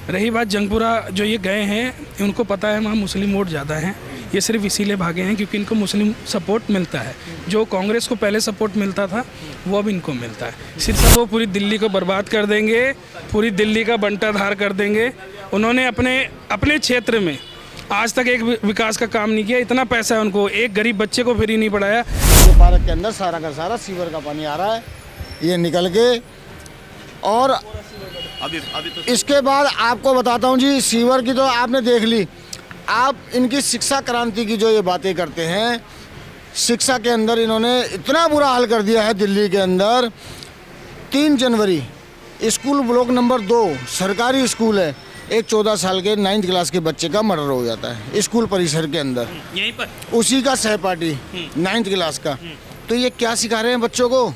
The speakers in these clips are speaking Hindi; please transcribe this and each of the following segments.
रही बात जंगपुरा, जो ये गए हैं उनको पता है वहाँ मुस्लिम वोट ज़्यादा हैं, ये सिर्फ इसीलिए भागे हैं क्योंकि इनको मुस्लिम सपोर्ट मिलता है। जो कांग्रेस को पहले सपोर्ट मिलता था वो अब इनको मिलता है। सिर्फ वो पूरी दिल्ली को बर्बाद कर देंगे, पूरी दिल्ली का बंटाधार कर देंगे। उन्होंने अपने क्षेत्र में आज तक एक विकास का काम नहीं किया। इतना पैसा है उनको, एक गरीब बच्चे को फ्री नहीं पढ़ाया। ये पार्क के अंदर सारा का सारा सीवर का पानी आ रहा है, ये निकल के। और अभी तो इसके बाद आपको बताता हूँ जी, सीवर की तो आपने देख ली। आप इनकी शिक्षा क्रांति की जो ये बातें करते हैं, शिक्षा के अंदर इन्होंने इतना बुरा हाल कर दिया है दिल्ली के अंदर। 3 जनवरी स्कूल ब्लॉक नंबर 2 सरकारी स्कूल है, एक 14 साल के 9th क्लास के बच्चे का मर्डर हो जाता है स्कूल परिसर के अंदर, यहीं पर उसी का सहपाठी 9th क्लास का। तो ये क्या सिखा रहे हैं बच्चों को?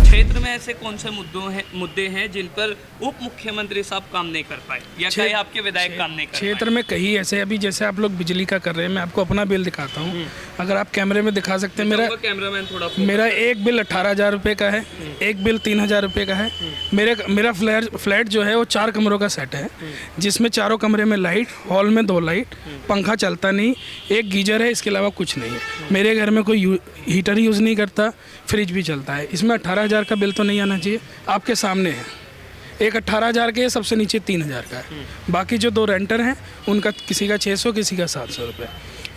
क्षेत्र में ऐसे कौन से मुद्दे हैं जिन पर उप मुख्यमंत्री साहब काम नहीं कर पाए, या कहीं आपके विधायक काम नहीं कर पाए? क्षेत्र में कहीं ऐसे, अभी जैसे आप लोग बिजली का कर रहे हैं, मैं आपको अपना बिल दिखाता हूँ, अगर आप कैमरे में दिखा सकते हैं। कैमरामैन थोड़ा मेरा एक बिल 18,000 रुपये का है, एक बिल 3,000 रुपये का है। मेरा फ्लैट जो है वो 4 कमरों का सेट है, जिसमें 4 कमरे में लाइट, हॉल में 2 लाइट, पंखा चलता नहीं, एक गीजर है, इसके अलावा कुछ नहीं है। मेरे घर में कोई हीटर यूज़ नहीं करता, फ्रिज भी चलता है। इसमें 18,000 का बिल तो नहीं आना चाहिए। आपके सामने है, एक 18,000 के, सबसे नीचे 3,000 का है। बाकी जो 2 रेंटर हैं उनका किसी का 600, किसी का 700 रुपये।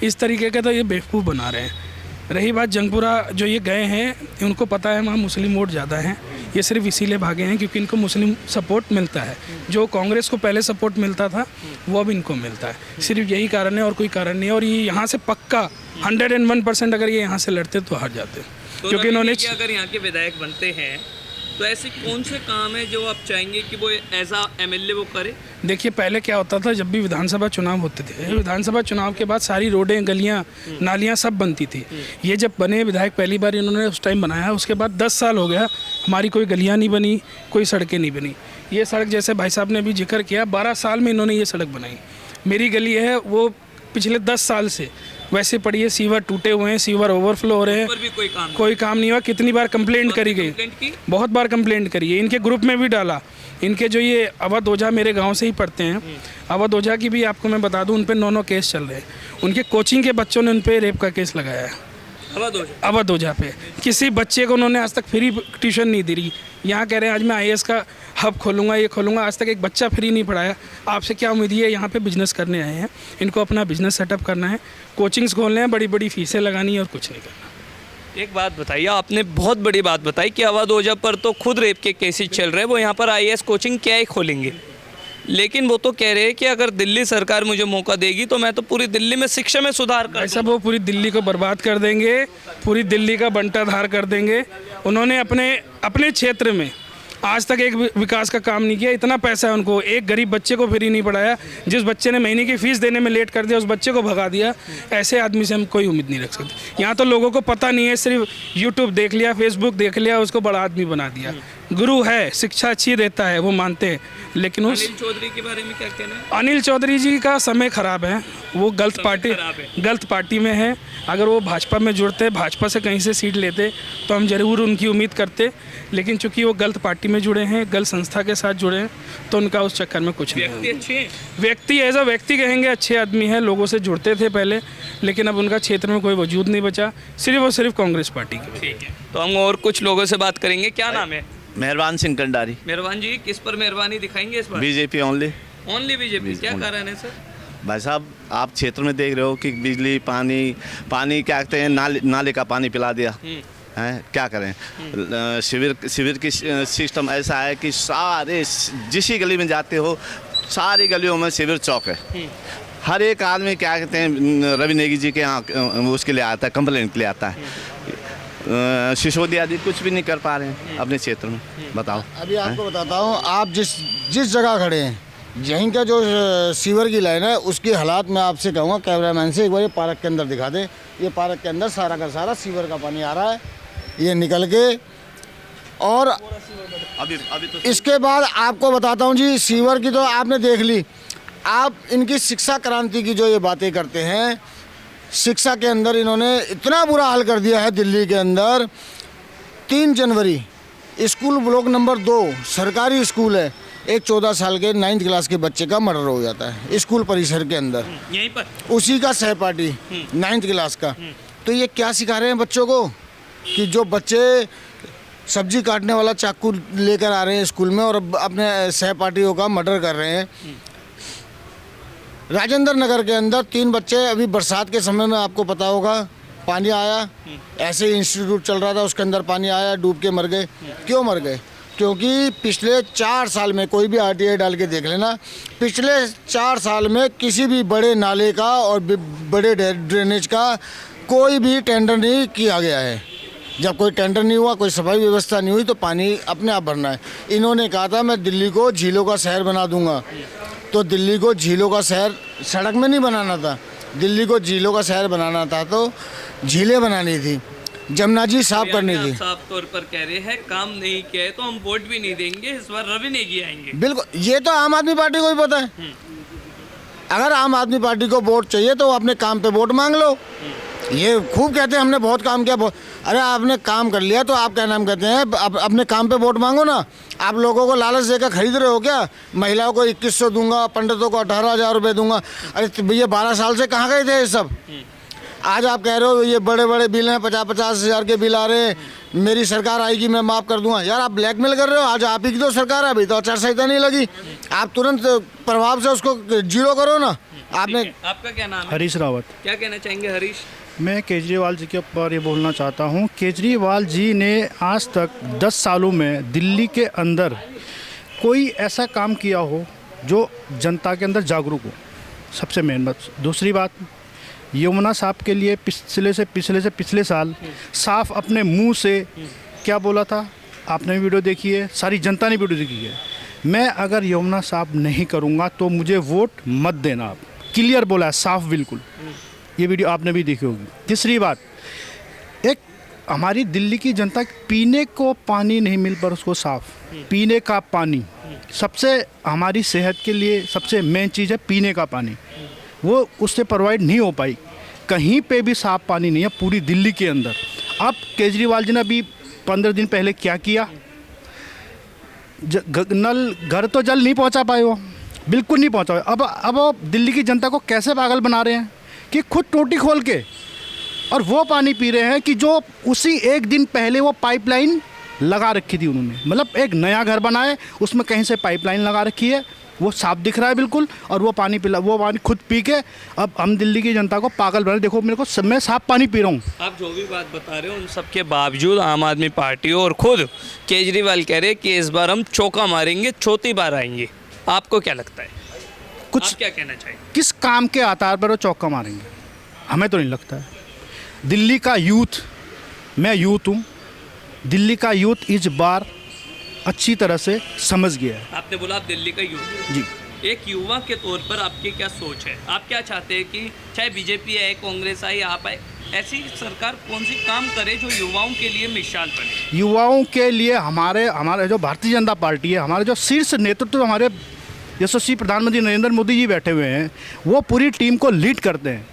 इस तरीके के तो ये बेवकूफ़ बना रहे हैं। रही बात जंगपुरा, जो ये गए हैं उनको पता है वहाँ मुस्लिम वोट ज़्यादा हैं, ये सिर्फ इसीलिए भागे हैं क्योंकि इनको मुस्लिम सपोर्ट मिलता है। जो कांग्रेस को पहले सपोर्ट मिलता था वो अब इनको मिलता है। सिर्फ यही कारण है और कोई कारण नहीं है। और ये यहाँ से पक्का 101% अगर ये यहाँ से लड़ते तो हार जाते, तो क्योंकि इन्होंने अगर यहाँ के विधायक बनते हैं तो ऐसे कौन से काम है जो आप चाहेंगे कि वो एज आ एमएलए वो करे? देखिए, पहले क्या होता था, जब भी विधानसभा चुनाव होते थे, विधानसभा चुनाव के बाद सारी रोडें, गलियां, नालियां सब बनती थी। ये जब बने विधायक पहली बार इन्होंने उस टाइम बनाया, उसके बाद 10 साल हो गया, हमारी कोई गलियां नहीं बनी, कोई सड़कें नहीं बनी। ये सड़क, जैसे भाई साहब ने भी जिक्र किया, 12 साल में इन्होंने ये सड़क बनाई। मेरी गली है वो पिछले 10 साल से वैसे पड़ी है, सीवर टूटे हुए हैं, सीवर ओवरफ्लो हो रहे हैं, कोई काम नहीं हुआ। कितनी बार कंप्लेंट करी गई, बहुत बार कंप्लेंट करी है, इनके ग्रुप में भी डाला। इनके जो ये अवध ओझा मेरे गांव से ही पढ़ते हैं, अवध ओझा की भी आपको मैं बता दूं, उन पे 9 केस चल रहे हैं। उनके कोचिंग के बच्चों ने उन पे रेप का केस लगाया है अवध ओझा पे। किसी बच्चे को उन्होंने आज तक फ्री ट्यूशन नहीं दी। यहाँ कह रहे हैं आज मैं IAS का हब खोलूँगा, ये खोलूँगा, आज तक एक बच्चा फ्री नहीं पढ़ाया। आपसे क्या उम्मीद है? यहाँ पे बिजनेस करने आए हैं, इनको अपना बिजनेस सेटअप करना है, कोचिंग्स खोलने हैं, बड़ी बड़ी फीसें लगानी है और कुछ नहीं करना। एक बात बताइए, आपने बहुत बड़ी बात बताई कि अवध ओझा पर तो खुद रेप के केसेस चल रहे हैं, वो यहाँ पर IAS कोचिंग क्या ही खोलेंगे। लेकिन वो तो कह रहे हैं कि अगर दिल्ली सरकार मुझे मौका देगी तो मैं तो पूरी दिल्ली में शिक्षा में सुधार कर ऐसा वो पूरी दिल्ली को बर्बाद कर देंगे, पूरी दिल्ली का बंटाधार कर देंगे। उन्होंने अपने क्षेत्र में आज तक एक विकास का काम नहीं किया। इतना पैसा है उनको, एक गरीब बच्चे को फ्री नहीं पढ़ाया। जिस बच्चे ने महीने की फ़ीस देने में लेट कर दिया, उस बच्चे को भगा दिया। ऐसे आदमी से हम कोई उम्मीद नहीं रख सकते। यहाँ तो लोगों को पता नहीं है, सिर्फ यूट्यूब देख लिया, फेसबुक देख लिया, उसको बड़ा आदमी बना दिया। गुरु है, शिक्षा अच्छी देता है, वो मानते हैं, लेकिन उस अनिल चौधरी के बारे में क्या कहना है? अनिल चौधरी जी का समय खराब है, वो गलत पार्टी में है। अगर वो भाजपा में जुड़ते, भाजपा से कहीं से सीट लेते तो हम ज़रूर उनकी उम्मीद करते, लेकिन चूंकि वो गलत पार्टी में जुड़े हैं, गलत संस्था के साथ जुड़े हैं, तो उनका उस चक्कर में कुछ नहीं है। अच्छे हैं, व्यक्ति एज अ व्यक्ति कहेंगे अच्छे आदमी हैं, लोगों से जुड़ते थे पहले, लेकिन अब उनका क्षेत्र में कोई वजूद नहीं बचा, सिर्फ और सिर्फ कांग्रेस पार्टी की। ठीक है, तो हम और कुछ लोगों से बात करेंगे। क्या नाम है? मेहरबान सिंह कंडारी। मेहरबान जी, किस पर मेहरबानी दिखाएंगे इस बार? BJP only BJP. क्या कारण है सर? भाई साहब, आप क्षेत्र में देख रहे हो कि बिजली, पानी क्या कहते हैं, नाले का पानी पिला दिया है। क्या करें? शिविर की सिस्टम ऐसा है कि सारे जिस गली में जाते हो, सारी गलियों में शिविर चौक है। हर एक आदमी क्या कहते हैं, रवि नेगी जी के यहाँ उसके लिए आता है, कंप्लेंट के लिए आता है। सिसोदिया जी कुछ भी नहीं कर पा रहे हैं अपने क्षेत्र में। बताओ। अभी आपको बताता हूँ, आप जिस जगह खड़े हैं, यहीं का जो सीवर की लाइन है, उसकी हालात मैं आपसे कहूँगा कैमरामैन से एक बार ये पार्क के अंदर दिखा दे। ये पार्क के अंदर सारा का सारा सीवर का पानी आ रहा है, ये निकल के। और अभी तो इसके बाद आपको बताता हूँ जी, सीवर की तो आपने देख ली। आप इनकी शिक्षा क्रांति की जो ये बातें करते हैं, शिक्षा के अंदर इन्होंने इतना बुरा हाल कर दिया है दिल्ली के अंदर। 3 जनवरी स्कूल ब्लॉक नंबर 2 सरकारी स्कूल है, एक 14 साल के 9th क्लास के बच्चे का मर्डर हो जाता है स्कूल परिसर के अंदर, यहीं पर उसी का सहपाठी 9th क्लास का। तो ये क्या सिखा रहे हैं बच्चों को कि जो बच्चे सब्जी काटने वाला चाकू लेकर आ रहे हैं स्कूल में और अपने सहपाठियों का मर्डर कर रहे हैं। राजेंद्र नगर के अंदर 3 बच्चे, अभी बरसात के समय में आपको पता होगा पानी आया, ऐसे ही इंस्टीट्यूट चल रहा था उसके अंदर पानी आया, डूब के मर गए। क्यों मर गए? क्योंकि पिछले 4 साल में, कोई भी RTI डाल के देख लेना, पिछले 4 साल में किसी भी बड़े नाले का और बड़े ड्रेनेज का कोई भी टेंडर नहीं किया गया है। जब कोई टेंडर नहीं हुआ, कोई सफाई व्यवस्था नहीं हुई तो पानी अपने आप भरना है। इन्होंने कहा था मैं दिल्ली को झीलों का शहर बना दूंगा, तो दिल्ली को झीलों का शहर सड़क में नहीं बनाना था, दिल्ली को झीलों का शहर बनाना था तो झीलें बनानी थी, जमुना जी साफ करनी थी। साफ तौर पर कह रहे हैं काम नहीं किया है तो हम वोट भी नहीं देंगे, इस बार रवि नेगी आएंगे। बिल्कुल, ये तो आम आदमी पार्टी को भी पता है। अगर आम आदमी पार्टी को वोट चाहिए तो अपने काम पे वोट मांग लो। ये खूब कहते हैं हमने बहुत काम किया, अरे आपने काम कर लिया तो आप क्या नाम कहते हैं, अपने काम पे वोट मांगो ना। आप लोगों को लालच देकर खरीद रहे हो क्या? महिलाओं को 2100 दूंगा, पंडितों को 18,000 रुपये दूंगा। अरे भैया 12 साल से कहाँ गए थे ये सब? आज आप कह रहे हो ये बड़े बड़े बिल हैं, 50-50 हज़ार के बिल आ रहे हैं, मेरी सरकार आएगी मैं माफ़ कर दूंगा। यार आप ब्लैकमेल कर रहे हो। आज आप ही की तो सरकार है, अभी तो आचार संहिता नहीं लगी, आप तुरंत प्रभाव से उसको जीरो करो ना। आपने, आपका क्या नाम है? हरीश रावत। क्या कहना चाहेंगे हरीश? मैं केजरीवाल जी के ऊपर ये बोलना चाहता हूँ, केजरीवाल जी ने आज तक 10 सालों में दिल्ली के अंदर कोई ऐसा काम किया हो जो जनता के अंदर जागरूक हो, सबसे मेन बात। दूसरी बात, यमुना साहब के लिए पिछले साल साफ अपने मुंह से क्या बोला था, आपने भी वीडियो देखी है, सारी जनता ने वीडियो देखी है। मैं अगर यमुना साफ नहीं करूँगा तो मुझे वोट मत देना, आप क्लियर बोला है, साफ बिल्कुल। ये वीडियो आपने भी देखी होगी। तीसरी बात, एक हमारी दिल्ली की जनता पीने को पानी नहीं मिल पर उसको साफ पीने का पानी, सबसे हमारी सेहत के लिए सबसे मेन चीज़ है पीने का पानी, वो उससे प्रोवाइड नहीं हो पाई। कहीं पे भी साफ पानी नहीं है पूरी दिल्ली के अंदर। अब केजरीवाल जी ने अभी 15 दिन पहले क्या किया, नल घर तो जल नहीं पहुंचा पाए, वो बिल्कुल नहीं पहुंचा। अब वो दिल्ली की जनता को कैसे पागल बना रहे हैं कि खुद टोटी खोल के और वो पानी पी रहे हैं कि जो उसी एक दिन पहले वो पाइपलाइन लगा रखी थी उन्होंने। मतलब एक नया घर बनाए, उसमें कहीं से पाइपलाइन लगा रखी है, वो साफ दिख रहा है बिल्कुल, और वो पानी खुद पी के अब हम दिल्ली की जनता को पागल बना। देखो मेरे को मैं साफ पानी पी रहा हूँ। आप जो भी बात बता रहे हो उन सब के बावजूद आम आदमी पार्टी और खुद केजरीवाल कह रहे हैं कि इस बार हम चौका मारेंगे, चौथी बार आएंगे। आपको क्या लगता है, कुछ आप क्या कहना चाहिए? किस काम के आधार पर वो चौका मारेंगे? हमें तो नहीं लगता है। दिल्ली का यूथ, मैं यूथ हूँ, दिल्ली का यूथ इस बार अच्छी तरह से समझ गया है। आपने बोला आप दिल्ली का युवा जी, एक युवा के तौर पर आपकी क्या सोच है? आप क्या चाहते हैं कि चाहे बीजेपी आए, कांग्रेस आए, आप आए, ऐसी सरकार कौन सी काम करे जो युवाओं के लिए मिसाल बने? युवाओं के लिए हमारे जो भारतीय जनता पार्टी है, हमारे जो शीर्ष नेतृत्व, हमारे यशस्वी प्रधानमंत्री नरेंद्र मोदी जी बैठे हुए हैं, वो पूरी टीम को लीड करते हैं,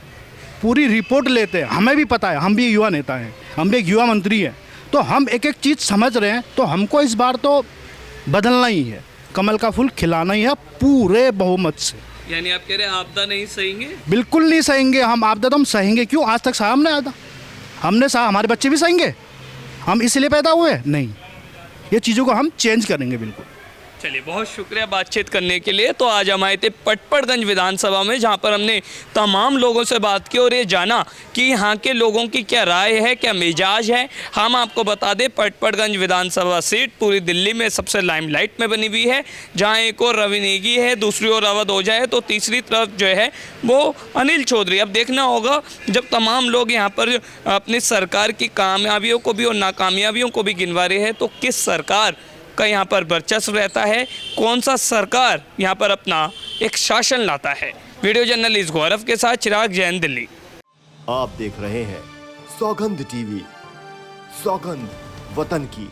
पूरी रिपोर्ट लेते हैं। हमें भी पता है, हम भी युवा नेता हैं, हम भी एक युवा मंत्री हैं, तो हम एक एक चीज़ समझ रहे हैं। तो हमको इस बार तो बदलना ही है, कमल का फूल खिलाना ही है पूरे बहुमत से। यानी आप कह रहे हैं आपदा नहीं सहेंगे? बिल्कुल नहीं सहेंगे हम, आपदा तो हम सहेंगे। क्यों, आज तक सहा हमने आपदा? हमने सहा, हमारे बच्चे भी सहेंगे? हम इसलिए पैदा हुए? नहीं, ये चीज़ों को हम चेंज करेंगे बिल्कुल। चलिए, बहुत शुक्रिया बातचीत करने के लिए। तो आज हम आए थे पटपड़गंज विधानसभा में, जहां पर हमने तमाम लोगों से बात की और ये जाना कि यहाँ के लोगों की क्या राय है, क्या मिजाज है। हम आपको बता दें, पटपड़गंज विधानसभा सीट पूरी दिल्ली में सबसे लाइमलाइट में बनी हुई है, जहाँ एक और रवि नेगी है, दूसरी ओर अवध ओझा है, तो तीसरी तरफ जो है वो अनिल चौधरी। अब देखना होगा जब तमाम लोग यहाँ पर अपनी सरकार की कामयाबियों को भी और नाकामयाबियों को भी गिनवा रहे हैं, तो किस सरकार का यहाँ पर वर्चस्व रहता है, कौन सा सरकार यहाँ पर अपना एक शासन लाता है। वीडियो जर्नलिस्ट गौरव के साथ चिराग जैन, दिल्ली। आप देख रहे हैं सौगंध टीवी, सौगंध वतन की।